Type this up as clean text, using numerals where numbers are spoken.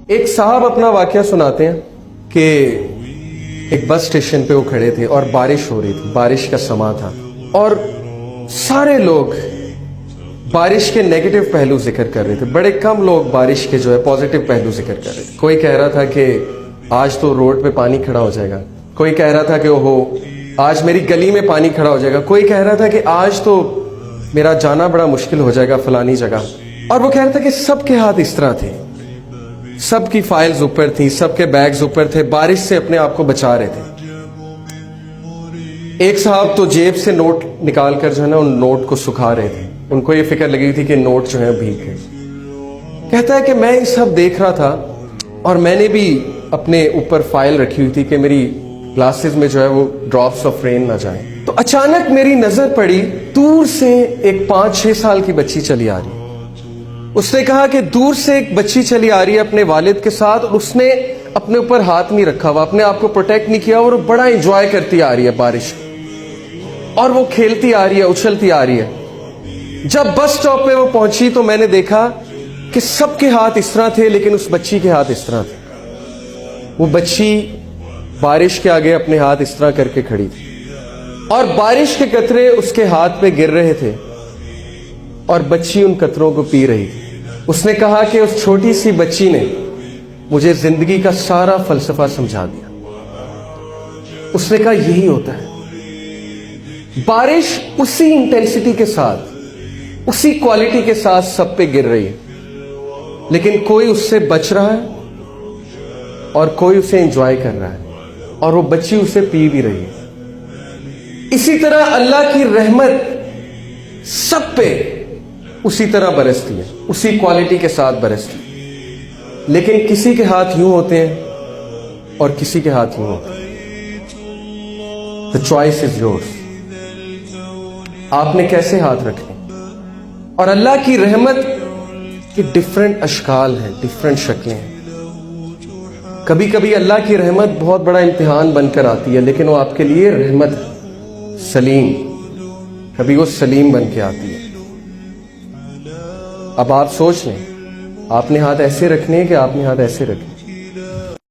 ایک صاحب اپنا واقعہ سناتے ہیں کہ ایک بس اسٹیشن پہ وہ کھڑے تھے اور بارش ہو رہی تھی، بارش کا سما تھا، اور سارے لوگ بارش کے نیگیٹو پہلو ذکر کر رہے تھے، بڑے کم لوگ بارش کے جو ہے پازیٹو پہلو ذکر کر رہے تھے۔ کوئی کہہ رہا تھا کہ آج تو روڈ پہ پانی کھڑا ہو جائے گا، کوئی کہہ رہا تھا کہ اوہو آج میری گلی میں پانی کھڑا ہو جائے گا، کوئی کہہ رہا تھا کہ آج تو میرا جانا بڑا مشکل ہو جائے گا فلانی جگہ۔ اور وہ کہہ رہا تھا کہ سب کے ہاتھ اس طرح تھے، سب کی فائلز اوپر تھیں، سب کے بیگز اوپر تھے، بارش سے اپنے آپ کو بچا رہے تھے۔ ایک صاحب تو جیب سے نوٹ نکال کر جو ہے نا ان نوٹ کو سکھا رہے تھے، ان کو یہ فکر لگی تھی کہ نوٹ جو ہے بھیگ گئے۔ کہتا ہے کہ میں یہ سب دیکھ رہا تھا اور میں نے بھی اپنے اوپر فائل رکھی ہوئی تھی کہ میری گلاسز میں جو ہے وہ ڈراپس آف رین نہ جائیں، تو اچانک میری نظر پڑی دور سے ایک 5-6 سال کی بچی چلی آ رہی۔ اس نے کہا کہ دور سے ایک بچی چلی آ رہی ہے اپنے والد کے ساتھ، اور اس نے اپنے اوپر ہاتھ نہیں رکھا ہوا، اپنے آپ کو پروٹیکٹ نہیں کیا، اور وہ بڑا انجوائے کرتی آ رہی ہے بارش، اور وہ کھیلتی آ رہی ہے، اچھلتی آ رہی ہے۔ جب بس سٹاپ پہ وہ پہنچی تو میں نے دیکھا کہ سب کے ہاتھ اس طرح تھے، لیکن اس بچی کے ہاتھ اس طرح تھے۔ وہ بچی بارش کے آگے اپنے ہاتھ اس طرح کر کے کھڑی تھی، اور بارش کے قطرے اس کے ہاتھ پہ گر رہے تھے، اور بچی ان قطروں کو پی رہی تھی۔ اس نے کہا کہ اس چھوٹی سی بچی نے مجھے زندگی کا سارا فلسفہ سمجھا دیا۔ اس نے کہا یہی ہوتا ہے، بارش اسی انٹینسٹی کے ساتھ، اسی کوالٹی کے ساتھ سب پہ گر رہی ہے، لیکن کوئی اس سے بچ رہا ہے اور کوئی اسے انجوائے کر رہا ہے، اور وہ بچی اسے پی بھی رہی ہے۔ اسی طرح اللہ کی رحمت سب پہ اسی طرح برستی ہے، اسی کوالٹی کے ساتھ برستی ہے، لیکن کسی کے ہاتھ یوں ہوتے ہیں اور کسی کے ہاتھ یوں ہوتے ہیں۔ The choice is yours۔ آپ نے کیسے ہاتھ رکھنے؟ اور اللہ کی رحمت کی ڈیفرنٹ اشکال ہیں، ڈیفرنٹ شکلیں ہیں۔ کبھی کبھی اللہ کی رحمت بہت بڑا امتحان بن کر آتی ہے، لیکن وہ آپ کے لیے رحمت ہے، سلیم، کبھی وہ سلیم بن کے آتی ہے۔ اب آپ سوچ لیں، آپ نے ہاتھ ایسے رکھنے ہیں کہ آپ نے ہاتھ ایسے رکھنے؟